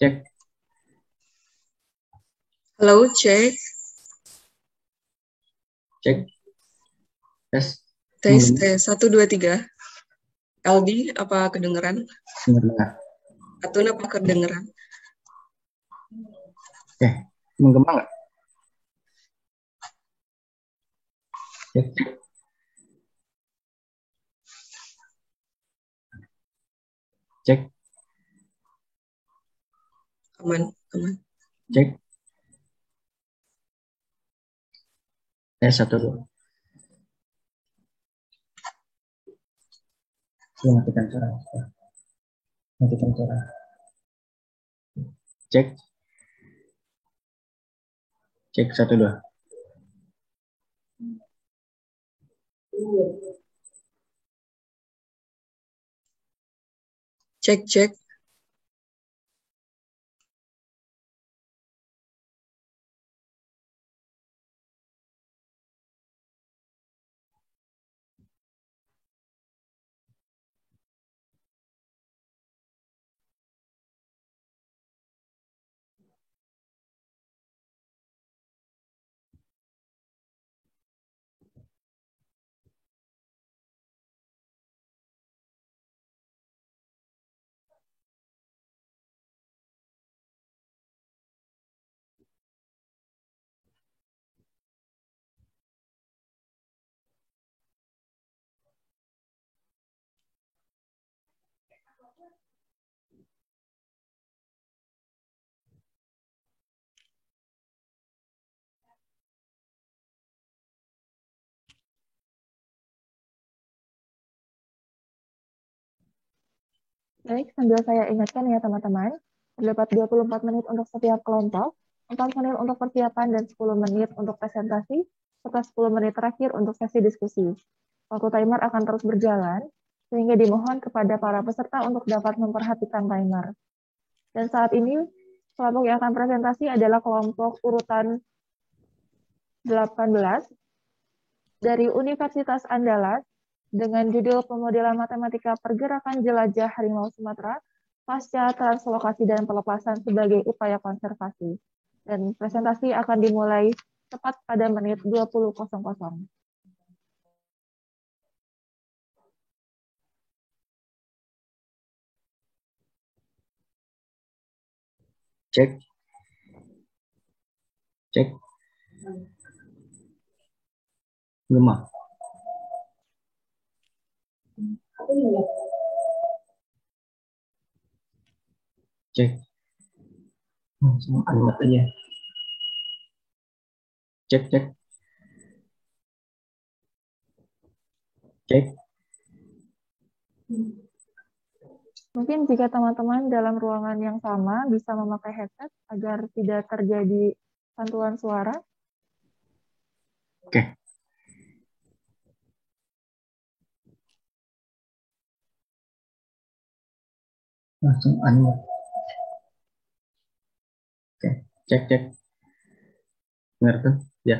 Cek. Halo, cek. Cek. Tes. Tes, tes. 1, 2, 3. Aldi, apa kedengeran? Dengar. Atun, apa kedengeran? Oke. Menggema nggak? Cek. Cek. Aman, aman. Cek. Tes 1, 2. Matikan suara. Matikan suara. Cek. Cek 1, 2. Cek, cek. Baik, sambil saya ingatkan ya teman-teman, terdapat 24 menit untuk setiap kelompok, 4 menit untuk persiapan dan 10 menit untuk presentasi, serta 10 menit terakhir untuk sesi diskusi. Waktu timer akan terus berjalan, sehingga dimohon kepada para peserta untuk dapat memperhatikan timer. Dan saat ini, kelompok yang akan presentasi adalah kelompok urutan 18 dari Universitas Andalas dengan judul Pemodelan Matematika Pergerakan Jelajah Harimau Sumatera pasca translokasi dan pelepasan sebagai upaya konservasi. Dan presentasi akan dimulai tepat pada menit 20.00. Cek. Cek. Gema. Cek. Langsung unmute aja. Cek, cek. Cek. Mungkin jika teman-teman dalam ruangan yang sama bisa memakai headset agar tidak terjadi pantulan suara. Oke. Langsung unmute. Oke. Cek, cek. Dengar tuh? Ya.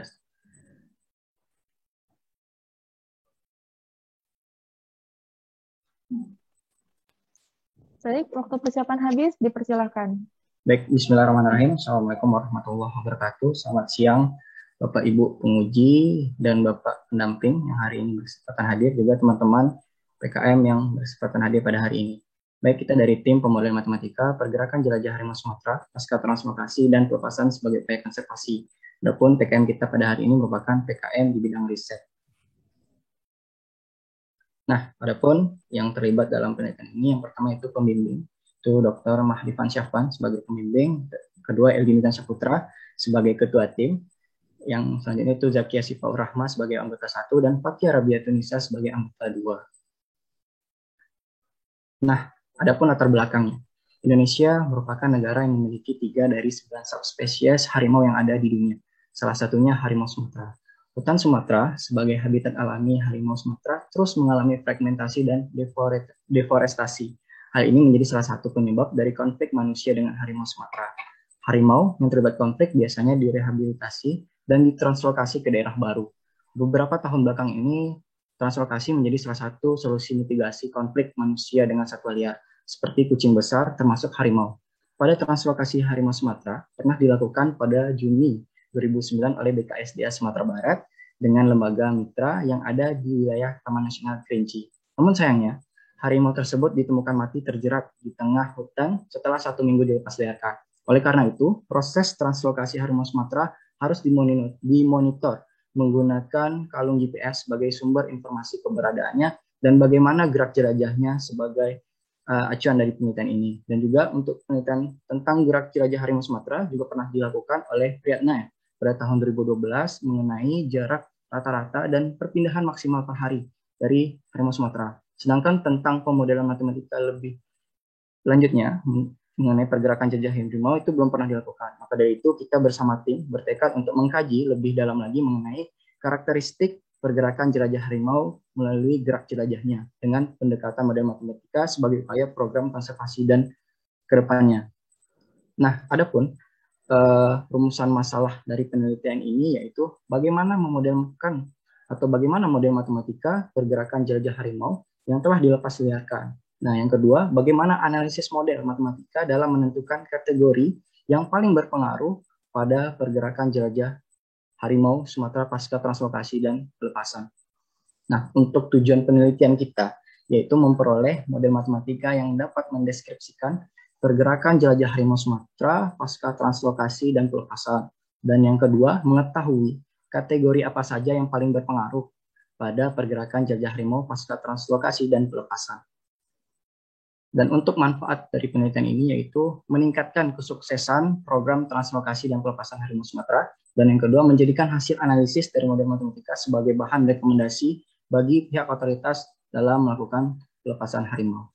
Baik, waktu persiapan habis, dipersilahkan. Baik, bismillahirrahmanirrahim. Assalamualaikum warahmatullahi wabarakatuh. Selamat siang, Bapak Ibu penguji dan Bapak pendamping yang hari ini berkesempatan hadir, juga teman-teman PKM yang berkesempatan hadir pada hari ini. Baik, kita dari tim pemodelan matematika Pergerakan Jelajah Harimau Sumatera pasca translokasi dan pelepasan sebagai upaya konservasi. Adapun PKM kita pada hari ini merupakan PKM di bidang riset. Nah, adapun yang terlibat dalam penelitian ini, yang pertama itu pembimbing, itu Dr. Mahdifan Syafwan sebagai pembimbing, kedua Elgini Saputra sebagai ketua tim, yang selanjutnya itu Zakia Sifaur Rahma sebagai anggota 1 dan Fakia Rabiatunisa sebagai anggota 2. Nah, adapun latar belakangnya, Indonesia merupakan negara yang memiliki 3 dari 9 subspesies harimau yang ada di dunia. Salah satunya harimau Sumatera. Hutan Sumatera sebagai habitat alami harimau Sumatera terus mengalami fragmentasi dan deforestasi. Hal ini menjadi salah satu penyebab dari konflik manusia dengan harimau Sumatera. Harimau yang terlibat konflik biasanya direhabilitasi dan ditranslokasi ke daerah baru. Beberapa tahun belakang ini, translokasi menjadi salah satu solusi mitigasi konflik manusia dengan satwa liar. seperti kucing besar termasuk harimau. Pada translokasi harimau Sumatera pernah dilakukan pada Juni 2009 oleh BKSDA Sumatera Barat dengan lembaga mitra yang ada di wilayah Taman Nasional Kerinci. Namun sayangnya, harimau tersebut ditemukan mati terjerat di tengah hutan setelah 1 minggu dilepas liarkan. Oleh karena itu, proses translokasi harimau Sumatera harus dimonitor menggunakan kalung GPS sebagai sumber informasi keberadaannya dan bagaimana gerak jelajahnya sebagai acuan dari penelitian ini. Dan juga untuk penelitian tentang gerak jelajah harimau Sumatera juga pernah dilakukan oleh Priyatna pada tahun 2012 mengenai jarak rata-rata dan perpindahan maksimal per hari dari harimau Sumatera. Sedangkan tentang pemodelan matematika lebih lanjutnya mengenai pergerakan jelajah harimau itu belum pernah dilakukan. Maka dari itu kita bersama tim bertekad untuk mengkaji lebih dalam lagi mengenai karakteristik pergerakan jelajah harimau melalui gerak jelajahnya dengan pendekatan model matematika sebagai upaya program konservasi dan kedepannya. Nah, adapun rumusan masalah dari penelitian ini yaitu bagaimana memodelkan atau bagaimana model matematika pergerakan jelajah harimau yang telah dilepas liarkan. Nah, yang kedua, bagaimana analisis model matematika dalam menentukan kategori yang paling berpengaruh pada pergerakan jelajah harimau Sumatera pasca translokasi dan pelepasan. Nah, untuk tujuan penelitian kita, yaitu memperoleh model matematika yang dapat mendeskripsikan pergerakan jelajah harimau Sumatera pasca translokasi dan pelepasan. Dan yang kedua, mengetahui kategori apa saja yang paling berpengaruh pada pergerakan jelajah harimau pasca translokasi dan pelepasan. Dan untuk manfaat dari penelitian ini yaitu meningkatkan kesuksesan program translokasi dan pelepasan harimau Sumatera. Dan yang kedua, menjadikan hasil analisis dari model matematika sebagai bahan rekomendasi bagi pihak otoritas dalam melakukan pelepasan harimau.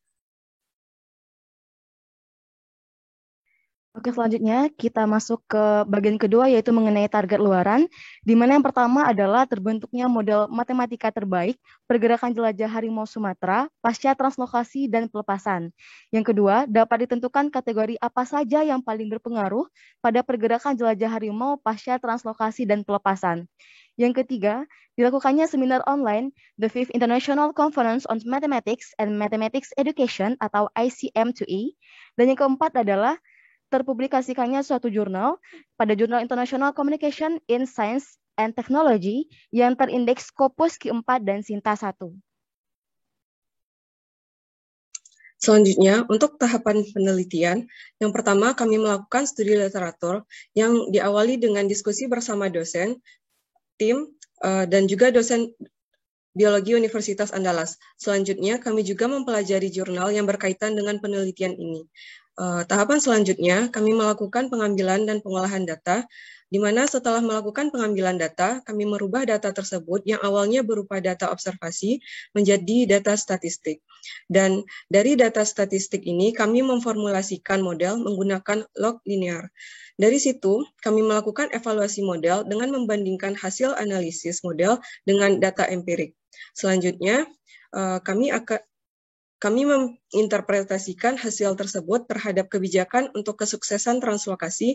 Oke, selanjutnya kita masuk ke bagian kedua yaitu mengenai target luaran, di mana yang pertama adalah terbentuknya model matematika terbaik pergerakan jelajah harimau Sumatera pasca translokasi dan pelepasan. Yang kedua, dapat ditentukan kategori apa saja yang paling berpengaruh pada pergerakan jelajah harimau pasca translokasi dan pelepasan. Yang ketiga, dilakukannya seminar online The Fifth International Conference on Mathematics and Mathematics Education atau ICM2E. Dan yang keempat adalah terpublikasikannya suatu jurnal pada Jurnal International Communication in Science and Technology yang terindeks Scopus Q4 dan Sinta 1. Selanjutnya, untuk tahapan penelitian, yang pertama kami melakukan studi literatur yang diawali dengan diskusi bersama dosen, tim, dan juga dosen Biologi Universitas Andalas. Selanjutnya, kami juga mempelajari jurnal yang berkaitan dengan penelitian ini. Tahapan selanjutnya, kami melakukan pengambilan dan pengolahan data, di mana setelah melakukan pengambilan data, kami merubah data tersebut yang awalnya berupa data observasi menjadi data statistik. Dan dari data statistik ini, kami memformulasikan model menggunakan log linear. Dari situ, kami melakukan evaluasi model dengan membandingkan hasil analisis model dengan data empirik. Selanjutnya, kami menginterpretasikan hasil tersebut terhadap kebijakan untuk kesuksesan translokasi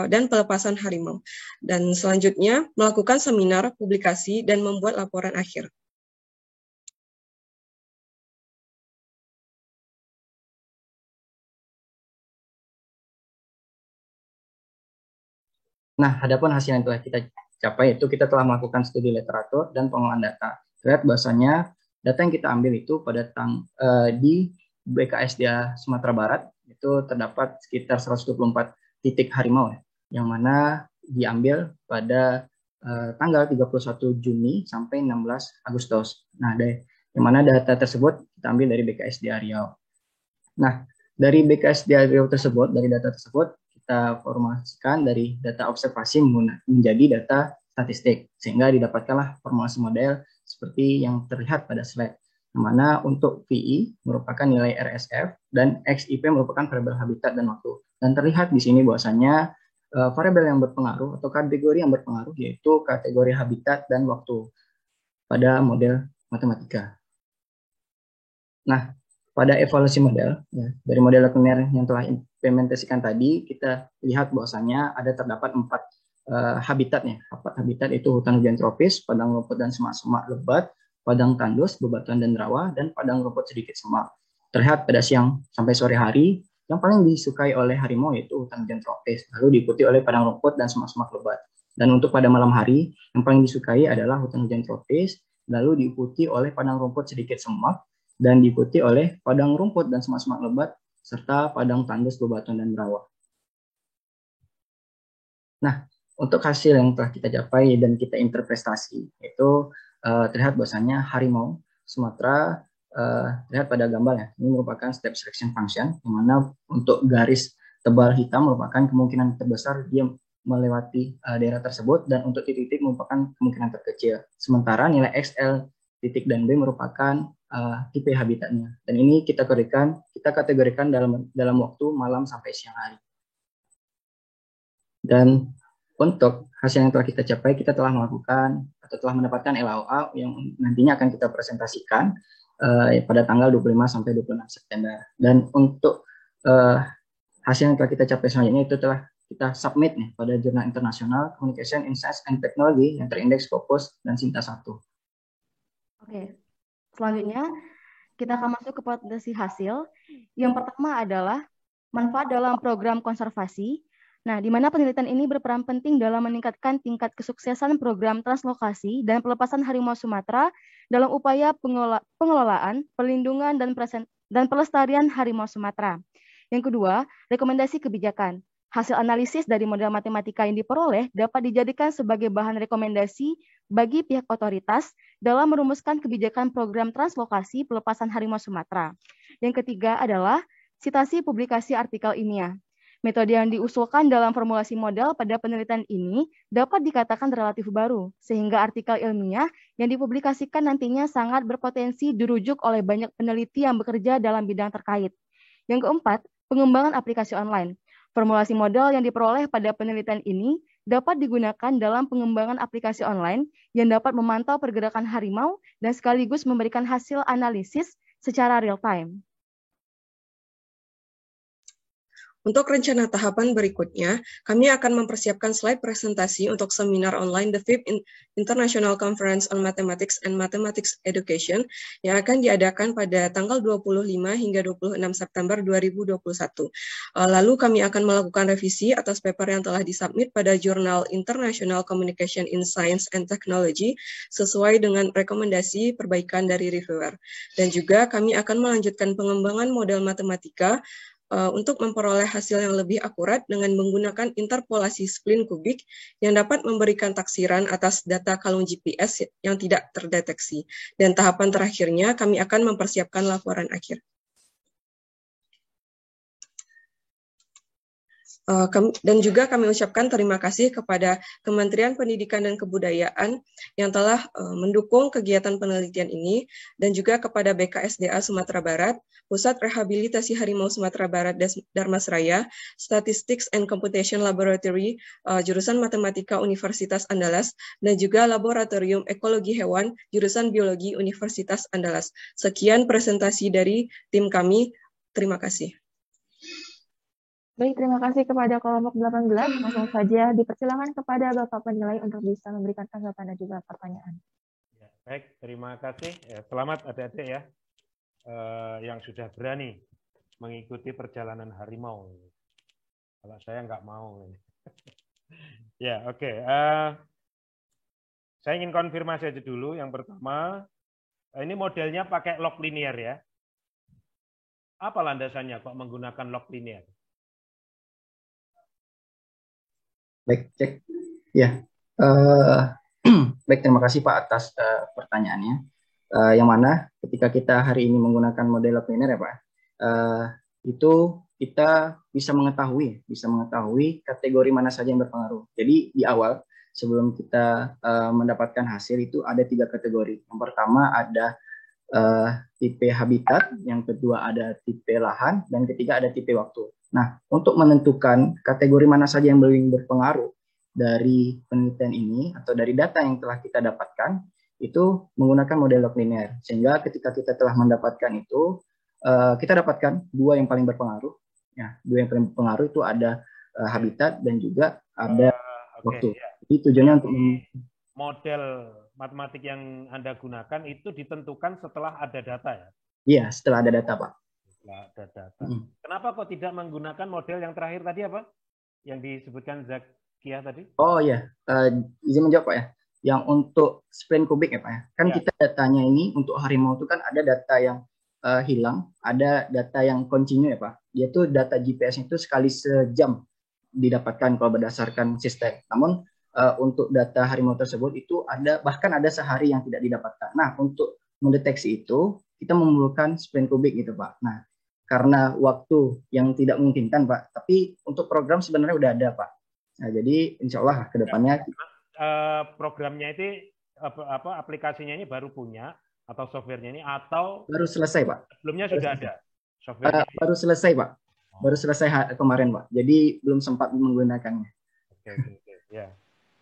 dan pelepasan harimau. Dan selanjutnya, melakukan seminar, publikasi, dan membuat laporan akhir. Nah, adapun hasil yang telah kita capai itu kita telah melakukan studi literatur dan pengolahan data. Terlihat bahwasanya data yang kita ambil itu pada di BKSDA Sumatera Barat itu terdapat sekitar 124 titik harimau yang mana diambil pada tanggal 31 Juni sampai 16 Agustus. Nah, yang mana data tersebut kita ambil dari BKSDA Riau. Nah, dari BKSDA Riau tersebut, dari data tersebut kita formasikan dari data observasi menjadi data statistik sehingga didapatkanlah formulasi model seperti yang terlihat pada slide, di mana untuk VI merupakan nilai RSF dan XIP merupakan variabel habitat dan waktu. Dan terlihat di sini bahwasanya variabel yang berpengaruh atau kategori yang berpengaruh yaitu kategori habitat dan waktu pada model matematika. Nah, pada evaluasi model, ya, dari model linear yang telah implementasikan tadi, kita lihat bahwasanya ada terdapat 4 habitatnya. 4 habitat itu hutan hujan tropis, padang rumput dan semak-semak lebat, padang tandus, bebatuan dan rawa, dan padang rumput sedikit semak. terlihat pada siang sampai sore hari. Yang paling disukai oleh harimau yaitu hutan hujan tropis, lalu diikuti oleh padang rumput dan semak-semak lebat. Dan untuk pada malam hari, yang paling disukai adalah hutan hujan tropis, lalu diikuti oleh padang rumput sedikit semak, dan diikuti oleh padang rumput dan semak-semak lebat, serta padang tandus, bebatuan, dan rawa. Nah, untuk hasil yang telah kita capai dan kita interpretasi, itu terlihat bahwasanya harimau Sumatera terlihat pada gambarnya. Ini merupakan step selection function, di mana untuk garis tebal hitam merupakan kemungkinan terbesar dia melewati daerah tersebut, dan untuk titik-titik merupakan kemungkinan terkecil. Sementara nilai XL titik dan B merupakan tipe habitatnya. Dan ini kita kategorikan dalam waktu malam sampai siang hari. Dan untuk hasil yang telah kita capai, kita telah melakukan atau telah mendapatkan LAOA yang nantinya akan kita presentasikan pada tanggal 25 sampai 26 September. Dan untuk hasil yang telah kita capai selanjutnya itu telah kita submit nih pada jurnal internasional Communication in Science and Technology yang terindeks Scopus dan Sinta 1. Oke, selanjutnya kita akan masuk ke presentasi hasil. Yang pertama adalah manfaat dalam program konservasi. Nah, di mana penelitian ini berperan penting dalam meningkatkan tingkat kesuksesan program translokasi dan pelepasan harimau Sumatera dalam upaya pengelolaan, perlindungan, dan pelestarian harimau Sumatera. Yang kedua, rekomendasi kebijakan. Hasil analisis dari model matematika yang diperoleh dapat dijadikan sebagai bahan rekomendasi bagi pihak otoritas dalam merumuskan kebijakan program translokasi pelepasan harimau Sumatera. Yang ketiga adalah citasi publikasi artikel ilmiah. Metode yang diusulkan dalam formulasi model pada penelitian ini dapat dikatakan relatif baru, sehingga artikel ilmiah yang dipublikasikan nantinya sangat berpotensi dirujuk oleh banyak peneliti yang bekerja dalam bidang terkait. Yang keempat, pengembangan aplikasi online. Formulasi model yang diperoleh pada penelitian ini dapat digunakan dalam pengembangan aplikasi online yang dapat memantau pergerakan harimau dan sekaligus memberikan hasil analisis secara real-time. Untuk rencana tahapan berikutnya, kami akan mempersiapkan slide presentasi untuk seminar online The Fifth International Conference on Mathematics and Mathematics Education yang akan diadakan pada tanggal 25 hingga 26 September 2021. Lalu kami akan melakukan revisi atas paper yang telah disubmit pada Jurnal International Communication in Science and Technology sesuai dengan rekomendasi perbaikan dari reviewer. Dan juga kami akan melanjutkan pengembangan model matematika untuk memperoleh hasil yang lebih akurat dengan menggunakan interpolasi spline kubik yang dapat memberikan taksiran atas data kalung GPS yang tidak terdeteksi. Dan tahapan terakhirnya, kami akan mempersiapkan laporan akhir. Dan juga kami ucapkan terima kasih kepada Kementerian Pendidikan dan Kebudayaan yang telah mendukung kegiatan penelitian ini, dan juga kepada BKSDA Sumatera Barat, Pusat Rehabilitasi Harimau Sumatera Barat Darmasraya, Statistics and Computation Laboratory, jurusan Matematika Universitas Andalas, dan juga Laboratorium Ekologi Hewan, jurusan Biologi Universitas Andalas. Sekian presentasi dari tim kami. Terima kasih. Baik, terima kasih kepada kelompok 18. Langsung saja dipersilakan kepada Bapak penilai untuk bisa memberikan tanggapan dan juga pertanyaan. Ya, baik, terima kasih. Selamat adik-adik ya, yang sudah berani mengikuti perjalanan harimau. Kalau saya nggak mau. Ya, oke. Saya ingin konfirmasi aja dulu. Yang pertama, ini modelnya pakai log linear ya. Apa landasannya kok menggunakan log linear? Baik, cek. Ya, baik, terima kasih Pak atas pertanyaannya. Yang mana ketika kita hari ini menggunakan model linear ya Pak, itu kita bisa mengetahui kategori mana saja yang berpengaruh. Jadi di awal sebelum kita mendapatkan hasil itu ada 3 kategori. Yang pertama ada tipe habitat, yang kedua ada tipe lahan, dan ketiga ada tipe waktu. Nah, untuk menentukan kategori mana saja yang paling berpengaruh dari penelitian ini atau dari data yang telah kita dapatkan, itu menggunakan model log linear. Sehingga ketika kita telah mendapatkan itu, kita dapatkan 2 yang paling berpengaruh. Ya, 2 yang paling berpengaruh itu ada habitat dan juga ada waktu. Ya. Jadi tujuannya untuk model matematik yang Anda gunakan itu ditentukan setelah ada data ya? Iya, setelah ada data, Pak. Nggak ada data. Kenapa kok tidak menggunakan model yang terakhir tadi apa? Yang disebutkan Zakia tadi? Oh iya, izin menjawab Pak ya. Yang untuk spleen kubik ya Pak ya. Kan kita datanya ini untuk harimau itu kan ada data yang hilang, ada data yang kontinu ya Pak. Dia tuh data GPS itu sekali sejam didapatkan kalau berdasarkan sistem. Namun untuk data harimau tersebut itu bahkan ada sehari yang tidak didapatkan. Nah, untuk mendeteksi itu kita memerlukan spleen kubik gitu Pak. Nah, karena waktu yang tidak memungkinkan Pak, tapi untuk program sebenarnya udah ada Pak. Nah, jadi insya Allah ke depannya programnya itu aplikasinya ini baru punya atau softwarenya ini atau baru selesai Pak. Sebelumnya sudah ada softwarenya? Baru selesai Pak. Baru selesai kemarin Pak. Jadi belum sempat menggunakannya. Oke. Ya.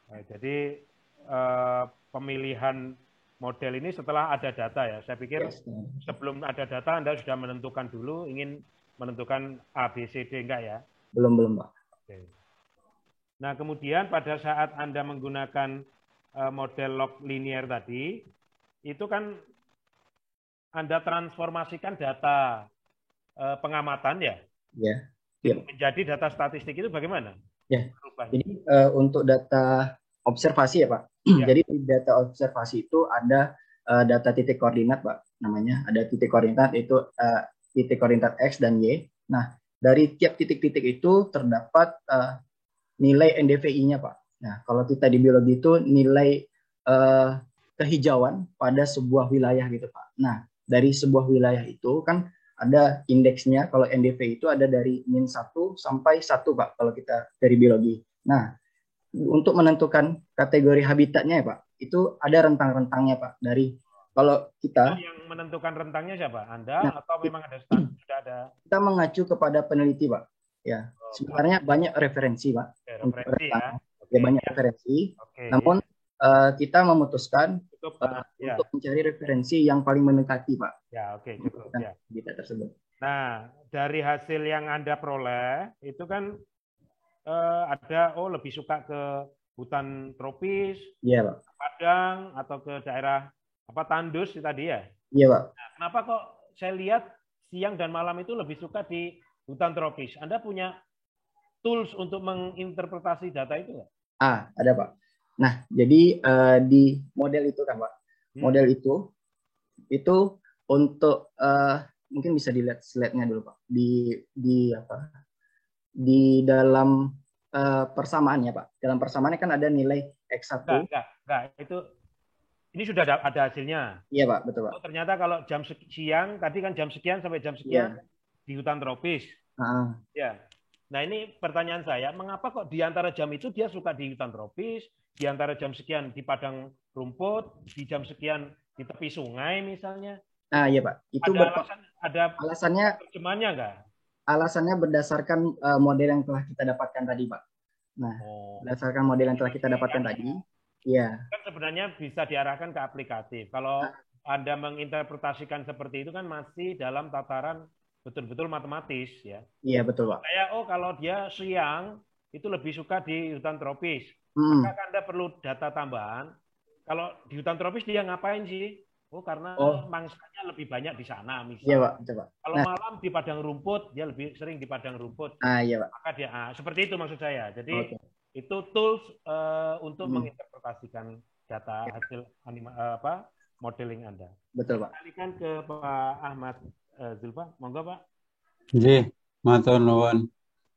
Jadi pemilihan model ini setelah ada data ya. Saya pikir sebelum ada data Anda sudah menentukan dulu ingin menentukan A, B, C, D enggak ya? Belum Pak. Oke. Nah kemudian pada saat Anda menggunakan model log linear tadi, itu kan Anda transformasikan data pengamatan ya? Ya. Menjadi data statistik itu bagaimana? Ya. Jadi untuk data observasi ya Pak. Ya. Jadi di data observasi itu ada data titik koordinat Pak, namanya. Ada titik koordinat itu titik koordinat X dan Y. Nah, dari tiap titik-titik itu terdapat nilai NDVI-nya Pak. Nah, kalau kita di biologi itu nilai kehijauan pada sebuah wilayah gitu Pak. Nah, dari sebuah wilayah itu kan ada indeksnya. Kalau NDVI itu ada dari -1 sampai 1 Pak, kalau kita dari biologi. Nah, untuk menentukan kategori habitatnya ya Pak, itu ada rentang-rentangnya Pak. Dari kalau kita yang menentukan rentangnya siapa? Anda atau memang ada sudah ada? Kita mengacu kepada peneliti Pak. Ya, sebenarnya banyak referensi Pak. Referensi ya. Ya banyak referensi. Namun kita memutuskan untuk mencari referensi yang paling mendekati Pak. Ya, cukup ya. Kita tersebut. Nah, dari hasil yang Anda peroleh itu kan ada lebih suka ke hutan tropis, Pak. Padang atau ke daerah tandus tadi ya? Iya Pak. Nah, kenapa kok saya lihat siang dan malam itu lebih suka di hutan tropis? Anda punya tools untuk menginterpretasi data itu nggak? Ada Pak. Nah, jadi di model itu kan Pak, model itu untuk mungkin bisa dilihat slide-nya dulu Pak. Di dalam persamaannya Pak. Dalam persamaannya kan ada nilai X1. Enggak. Ini sudah ada hasilnya. Iya Pak, betul Pak. Ternyata kalau jam siang, tadi kan jam sekian sampai jam sekian di hutan tropis. Ya. Nah ini pertanyaan saya, mengapa kok di antara jam itu dia suka di hutan tropis, di antara jam sekian di padang rumput, di jam sekian di tepi sungai misalnya? Nah iya Pak. Itu ada alasannya terjemahannya enggak? Alasannya berdasarkan model yang telah kita dapatkan tadi, Pak. Nah, berdasarkan model yang telah kita dapatkan tadi, ya. Kan sebenarnya bisa diarahkan ke aplikatif. Kalau Anda menginterpretasikan seperti itu kan masih dalam tataran betul-betul matematis, ya. Iya, betul, Pak. Kayak, kalau dia siang, itu lebih suka di hutan tropis. Maka Anda perlu data tambahan. Kalau di hutan tropis dia ngapain sih? Karena mangsanya lebih banyak di sana, misalnya. Iya, Pak. Coba. Kalau malam di padang rumput, dia lebih sering di padang rumput. Iya, Pak. Maka dia seperti itu maksud saya. Jadi itu tools untuk menginterpretasikan data hasil modeling Anda. Betul, Pak. Kalikan ke Pak Ahmad Zulfa, monggo Pak. Nggih, matur nuwun.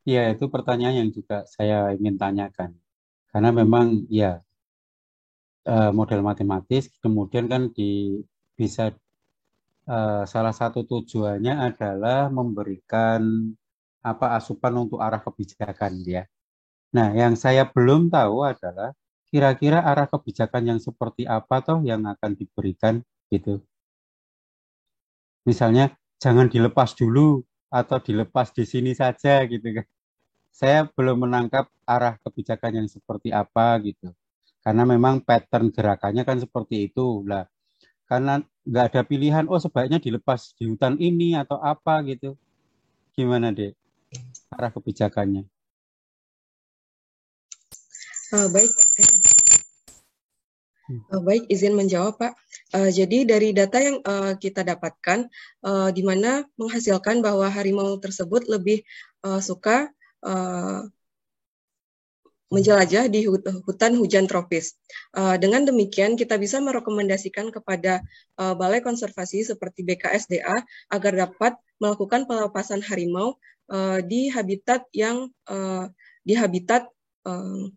Iya, itu pertanyaan yang juga saya ingin tanyakan. Karena memang ya model matematis, kemudian kan bisa salah satu tujuannya adalah memberikan asupan untuk arah kebijakan ya. Nah, yang saya belum tahu adalah kira-kira arah kebijakan yang seperti apa toh yang akan diberikan gitu. Misalnya jangan dilepas dulu atau dilepas di sini saja gitu kan. Saya belum menangkap arah kebijakan yang seperti apa gitu. Karena memang pattern gerakannya kan seperti itu lah. Karena nggak ada pilihan, sebaiknya dilepas di hutan ini atau apa gitu. Gimana, Dek? Arah kebijakannya. Baik, izin menjawab, Pak. Jadi dari data yang kita dapatkan, di mana menghasilkan bahwa harimau tersebut lebih suka menjelajah di hutan hujan tropis. Dengan demikian, kita bisa merekomendasikan kepada Balai Konservasi seperti BKSDA agar dapat melakukan pelepasan harimau di habitat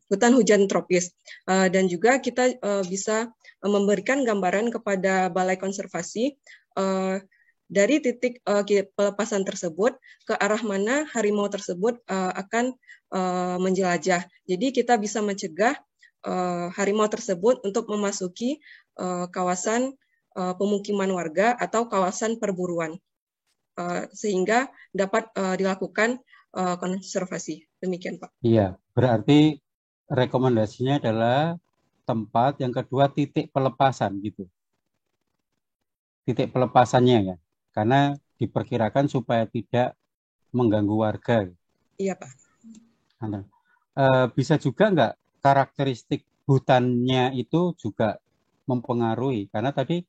hutan hujan tropis. Dan juga kita bisa memberikan gambaran kepada Balai Konservasi dari titik pelepasan tersebut ke arah mana harimau tersebut akan menjelajah. Jadi kita bisa mencegah harimau tersebut untuk memasuki kawasan pemukiman warga atau kawasan perburuan, sehingga dapat dilakukan konservasi. Demikian, Pak. Iya, berarti rekomendasinya adalah tempat, yang kedua titik pelepasan gitu. Titik pelepasannya ya, karena diperkirakan supaya tidak mengganggu warga. Iya, Pak. Bisa juga nggak karakteristik hutannya itu juga mempengaruhi, karena tadi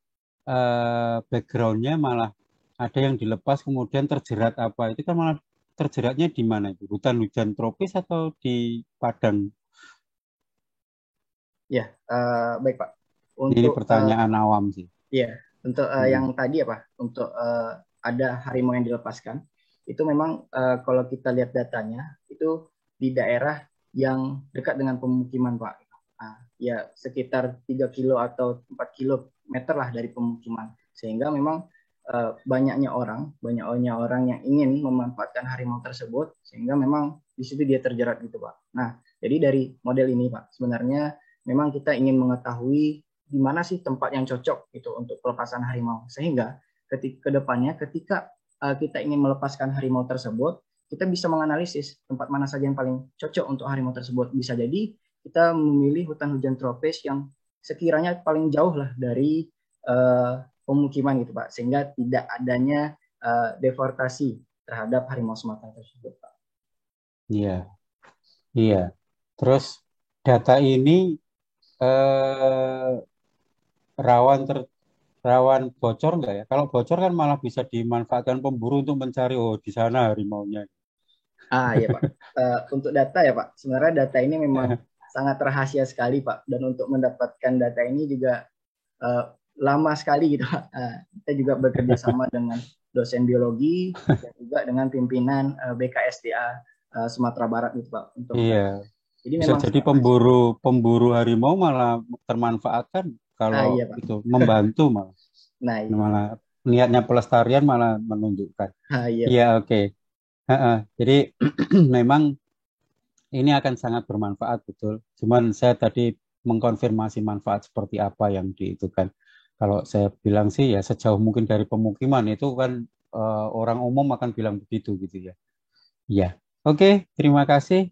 backgroundnya malah ada yang dilepas kemudian terjerat apa, itu kan malah terjeratnya di mana itu? Hutan hujan tropis atau di padang? Ya, baik Pak. Ini pertanyaan awam sih. Iya, untuk yang tadi ya Pak, untuk ada harimau yang dilepaskan, itu memang kalau kita lihat datanya, itu di daerah yang dekat dengan pemukiman Pak. Ya sekitar 3 kilo atau 4 kilometer lah dari pemukiman. Sehingga memang banyaknya orang yang ingin memanfaatkan harimau tersebut, sehingga memang di situ dia terjerat gitu Pak. Nah, jadi dari model ini Pak, sebenarnya memang kita ingin mengetahui di mana sih tempat yang cocok gitu untuk pelepasan harimau, sehingga ketika kedepannya ketika kita ingin melepaskan harimau tersebut, kita bisa menganalisis tempat mana saja yang paling cocok untuk harimau tersebut. Bisa jadi kita memilih hutan hujan tropis yang sekiranya paling jauh lah dari pemukiman gitu Pak, sehingga tidak adanya deforestasi terhadap harimau Sumatera tersebut Pak. Iya, iya. Terus data ini rawan bocor nggak ya? Kalau bocor kan malah bisa dimanfaatkan pemburu untuk mencari, oh di sana harimaunya. Iya Pak. Untuk data ya Pak, sebenarnya data ini memang sangat rahasia sekali Pak, dan untuk mendapatkan data ini juga lama sekali gitu Pak. Kita juga bekerja sama dengan dosen biologi dan juga dengan pimpinan BKSDA Sumatera Barat gitu Pak. Untuk Iya. jadi Bisa memang jadi pemburu harimau malah termanfaatkan kalau iya, Pak. itu membantu malah. Nah, iya. Malah niatnya pelestarian malah menunjukkan. Iya. Iya, oke. Jadi memang ini akan sangat bermanfaat, betul. Cuman saya tadi mengkonfirmasi manfaat seperti apa yang diitukan. Kalau saya bilang sih ya sejauh mungkin dari pemukiman itu kan orang umum akan bilang begitu gitu ya. Iya. Oke, terima kasih.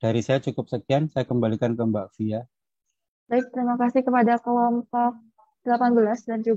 Dari saya cukup sekian. Saya kembalikan ke Mbak Via. Baik, terima kasih kepada kelompok 18 dan juga